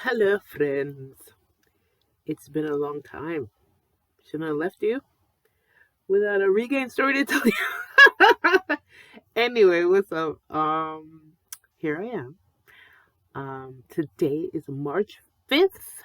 Hello, friends. It's been a long time. Shouldn't have left you without a regain story to tell you. Anyway, what's up? Here I am. Today is March 5th,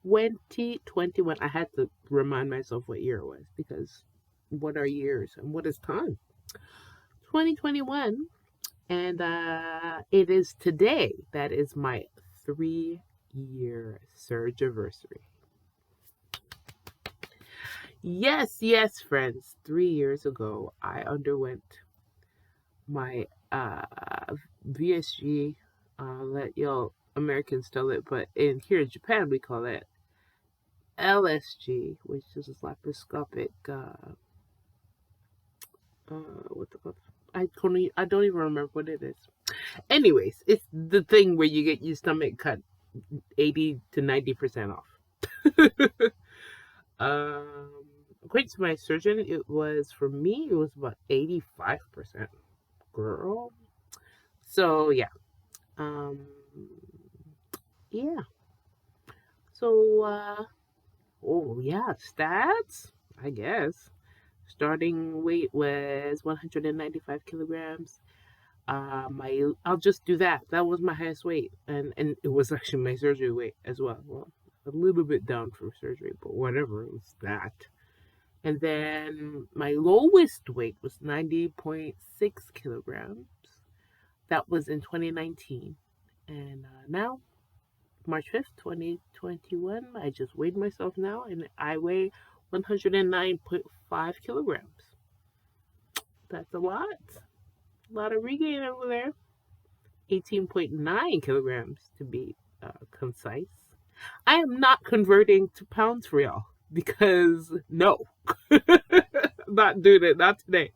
2021. I had to remind myself what year it was because what are years and what is time? 2021, and it is today that is my 3-year surgiversary. Yes, friends. 3 years ago, I underwent my Vsg. Let y'all Americans tell it, but here in Japan we call it LSG, which is laparoscopic. What the fuck? I don't even remember what it is. Anyways, it's the thing where you get your stomach cut 80 to 90% off. According to my surgeon, it was about 85%. Girl. So yeah. Yeah. So oh yeah, stats, I guess. Starting weight was 195 kilograms. I'll just do that. That was my highest weight, and it was actually my surgery weight as well. Well, a little bit down from surgery, but whatever. It was that. And then my lowest weight was 90.6 kilograms. That was in 2019. And now, March 5th, 2021, I just weighed myself now, and I weigh 109.5 kilograms. That's a lot. A lot of regain over there. 18.9 kilograms to be concise. I am not converting to pounds for y'all because no, not doing it, not today.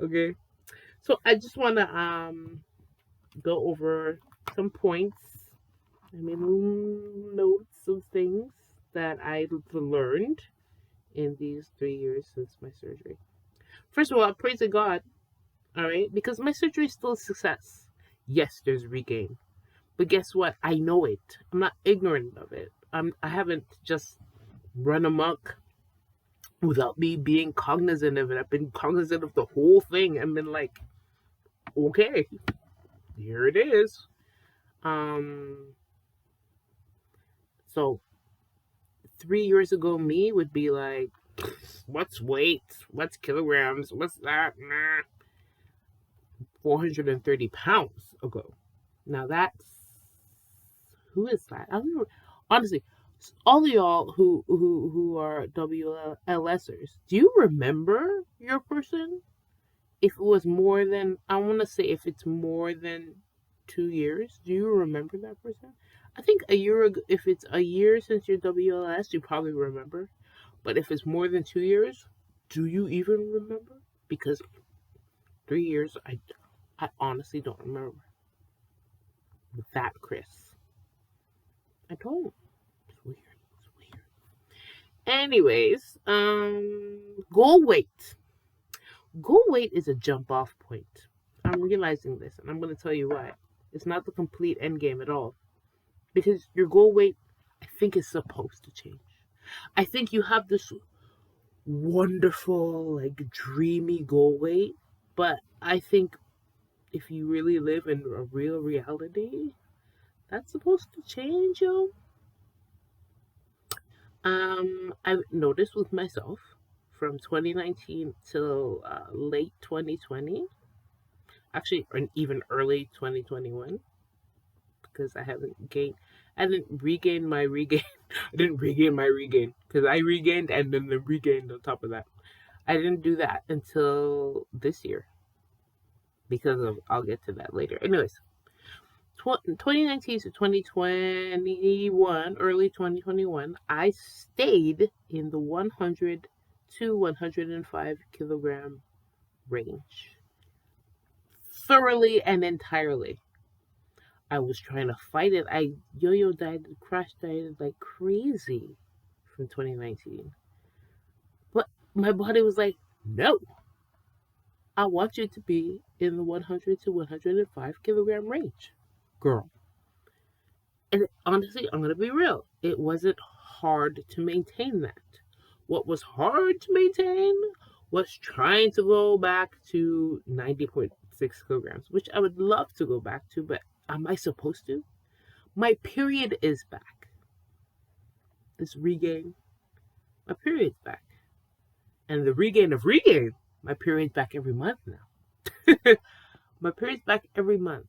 Okay, so I just want to go over some points. I mean, notes of things that I've learned in these 3 years since my surgery. First of all, praise God, all right, because my surgery is still a success. Yes, there's regain, but guess what? I know it. I'm not ignorant of it. I haven't just run amok without me being cognizant of it. I've been cognizant of the whole thing and been like, okay, here it is. So 3 years ago, me would be like, what's weight? What's kilograms? What's that? Nah. 430 pounds ago. Now that's who is that? I don't know. Honestly, all of y'all who are WLSers, do you remember your person? If it was more than, I want to say, if it's more than 2 years, do you remember that person? I think a year ago, if it's a year since your WLS, you probably remember. But if it's more than 2 years, do you even remember? Because 3 years, I honestly don't remember. That Chris. I don't. It's weird. Anyways, goal weight. Goal weight is a jump off point. I'm realizing this, and I'm going to tell you why. It's not the complete end game at all. Because your goal weight, I think, is supposed to change. I think you have this wonderful, like, dreamy goal weight, but I think if you really live in a real reality, that's supposed to change, yo. I've noticed with myself from 2019 till late 2020, actually, or even early 2021, because I didn't regain my regain. I didn't regain my regain because I regained and then the regained on top of that. I didn't do that until this year because of, I'll get to that later. Anyways, 2019 to 2021, early 2021, I stayed in the 100 to 105 kilogram range. Thoroughly and entirely. I was trying to fight it. I yo-yo dieted, crash dieted like crazy from 2019. But my body was like, no. I want you to be in the 100 to 105 kilogram range. Girl. And honestly, I'm going to be real. It wasn't hard to maintain that. What was hard to maintain was trying to go back to 90.6 kilograms, which I would love to go back to, but am I supposed to? My period is back. This regain, my period's back. And the regain of regain, my period's back every month now. My period's back every month.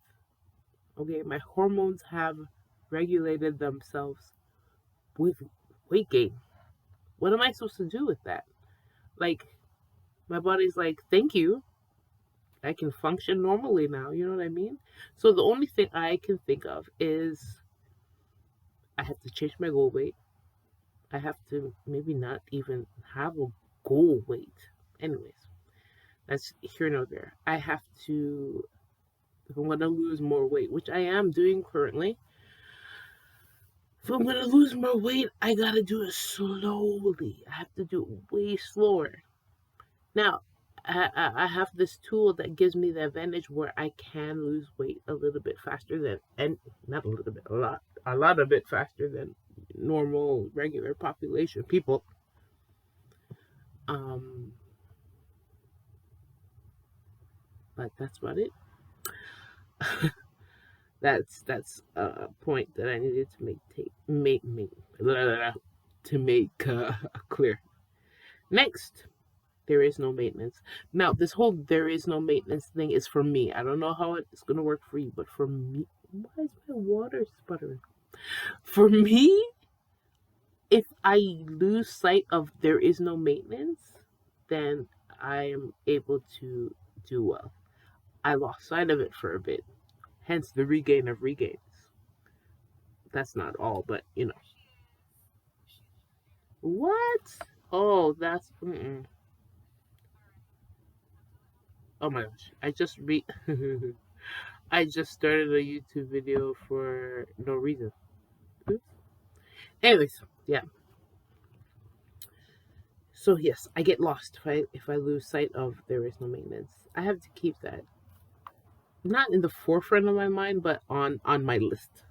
Okay, my hormones have regulated themselves with weight gain. What am I supposed to do with that? Like, my body's like, thank you. I can function normally now. You know what I mean? So the only thing I can think of is I have to change my goal weight. I have to maybe not even have a goal weight. Anyways, that's here nor there. I have to, if I'm going to lose more weight, which I am doing currently, if I'm going to lose more weight, I got to do it slowly. I have to do it way slower. Now, I have this tool that gives me the advantage where I can lose weight a little bit faster than, and not a little bit, a lot of it faster than normal, regular population people. But that's about it. that's a point that I needed to make clear. Next, there is no maintenance. Now, this whole there is no maintenance thing is for me. I don't know how it's gonna work for you, but for me, why is my water sputtering? For me, if I lose sight of there is no maintenance, then I am able to do well. I lost sight of it for a bit, hence the regain of regains. That's not all, but you know. What? Oh, that's. Oh my gosh! I just started a YouTube video for no reason. Oops. Anyways, yeah. So yes, I get lost if I lose sight of there is no maintenance. I have to keep that not in the forefront of my mind, but on my list.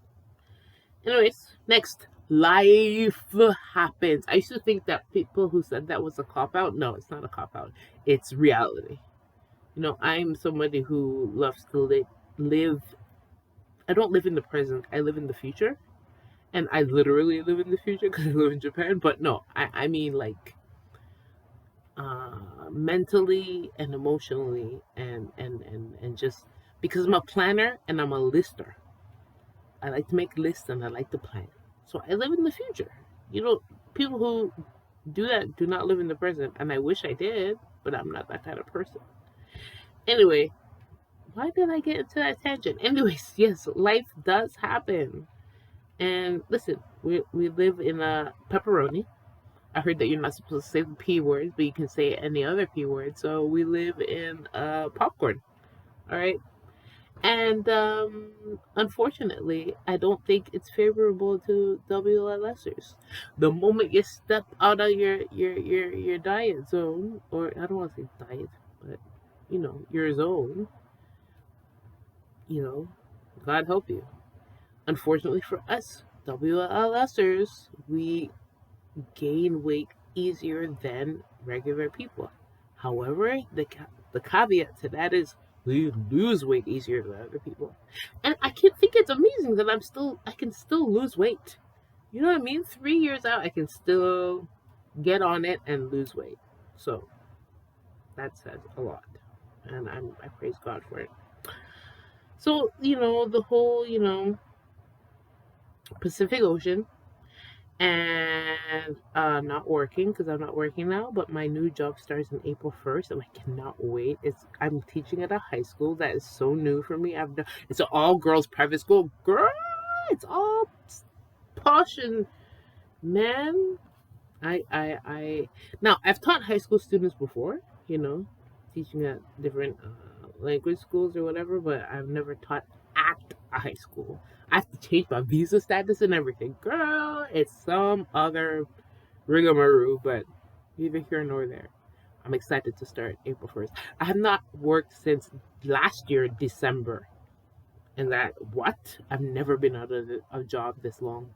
Anyways, next, life happens. I used to think that people who said that was a cop out. No, it's not a cop out. It's reality. You know, I'm somebody who loves to live. I don't live in the present. I live in the future, and I literally live in the future because I live in Japan. But no, I mean like mentally and emotionally, and just because I'm a planner and I'm a lister. I like to make lists and I like to plan. So I live in the future. You know, people who do that do not live in the present, and I wish I did, but I'm not that kind of person. Anyway, why did I get into that tangent? Anyways, yes, life does happen. And listen, we live in a pepperoni. I heard that you're not supposed to say the P words, but you can say any other P word. So we live in popcorn. All right. And unfortunately, I don't think it's favorable to WLSers. The moment you step out of your diet zone, or I don't want to say diet, but you know, your zone, you know, God help you. Unfortunately for us, WLSers, we gain weight easier than regular people. However, the caveat to that is we lose weight easier than other people. And I can think it's amazing that I can still lose weight. You know what I mean? 3 years out, I can still get on it and lose weight. So that says a lot. And I praise God for it. So, you know, the whole, you know, Pacific Ocean and not working because I'm not working now, but my new job starts on April 1st and I cannot wait. I'm teaching at a high school that is so new for me. It's an all girls private school. Girl, it's all posh and man. I now I've taught high school students before, you know, teaching at different language schools or whatever, but I've never taught at a high school. I have to change my visa status and everything. Girl, it's some other rigmarole, but neither here nor there. I'm excited to start April 1st. I have not worked since last year, December. And that, what? I've never been out of a job this long.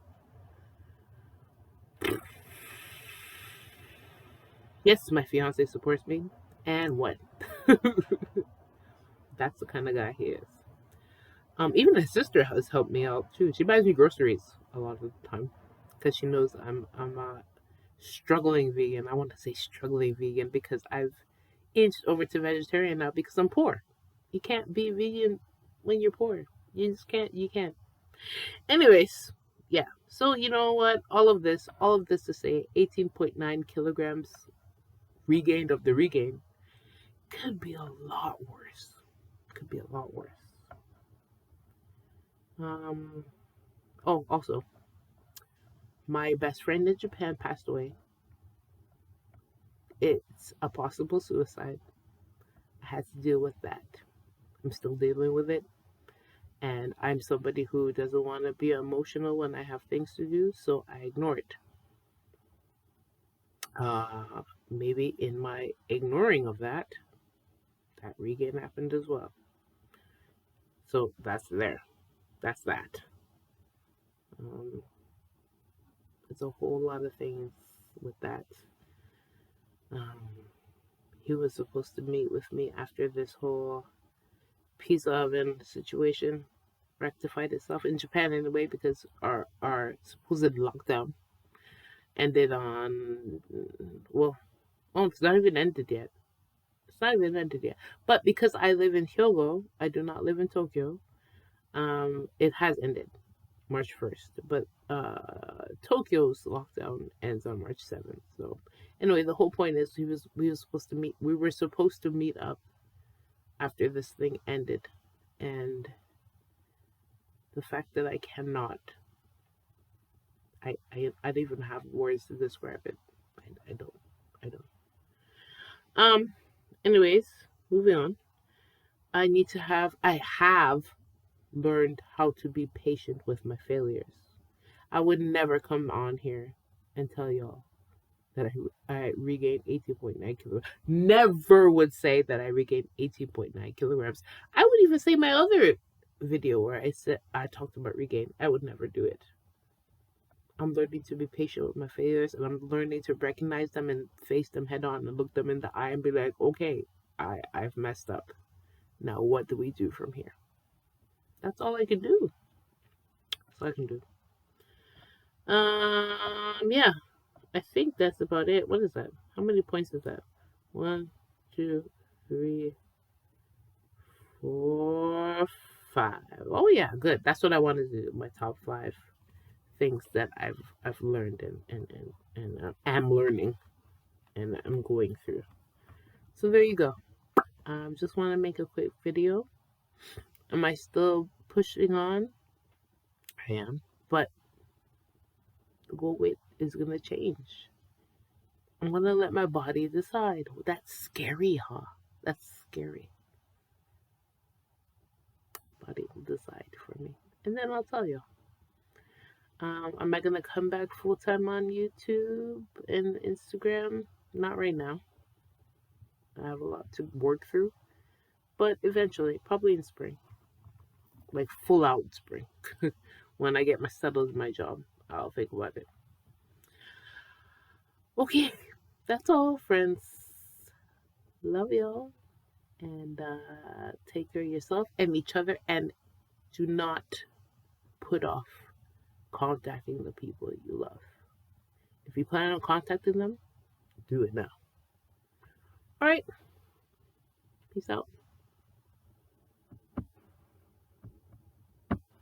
Yes, my fiance supports me. And what? That's the kind of guy he is. Even his sister has helped me out too. She buys me groceries a lot of the time because she knows I'm a struggling vegan. I want to say struggling vegan because I've inched over to vegetarian now because I'm poor. You can't be vegan when you're poor. You just can't. You can't. Anyways, yeah. So you know what? All of this to say, 18.9 kilograms regained of the regain could be a lot worse. Could be a lot worse. Oh, also, my best friend in Japan passed away. It's a possible suicide. I had to deal with that. I'm still dealing with it. And I'm somebody who doesn't want to be emotional when I have things to do, so I ignore it. Maybe in my ignoring of that regain happened as well. So that's there. That's that. There's a whole lot of things with that. He was supposed to meet with me after this whole pizza oven situation rectified itself in Japan anyway, because our supposed lockdown ended on, well, it's not even ended yet. It's not even ended yet. But because I live in Hyogo, I do not live in Tokyo. It has ended March 1st, but Tokyo's lockdown ends on March 7th. So anyway, the whole point is we were supposed to meet up after this thing ended, and the fact that I cannot, I don't even have words to describe it. I don't. Anyways, moving on. I have learned how to be patient with my failures. I would never come on here and tell y'all that I regained 18.9 kilograms. Never would say that I regained 18.9 kilograms. I would even say my other video where I talked about regain. I would never do it. I'm learning to be patient with my failures, and I'm learning to recognize them and face them head on and look them in the eye and be like, okay, I've messed up. Now what do we do from here? That's all I can do. That's all I can do. Yeah. I think that's about it. What is that? How many points is that? 1, 2, 3, 4, 5. Oh yeah, good. That's what I wanted to do. My top 5 things that I've learned and am learning and I'm going through. So there you go. Just want to make a quick video. Am I still pushing on? I am, but the goal weight is gonna change. I'm gonna let my body decide. That's scary, huh? That's scary. Body will decide for me, and then I'll tell you. Am I gonna come back full time on YouTube and Instagram? Not right now. I have a lot to work through, but eventually, probably in spring, like full out spring, when I get settled in my job, I'll think about it. Okay, that's all, friends. Love y'all, and take care of yourself and each other, and do not put off contacting the people you love. If you plan on contacting them, do it now. All right. Peace out.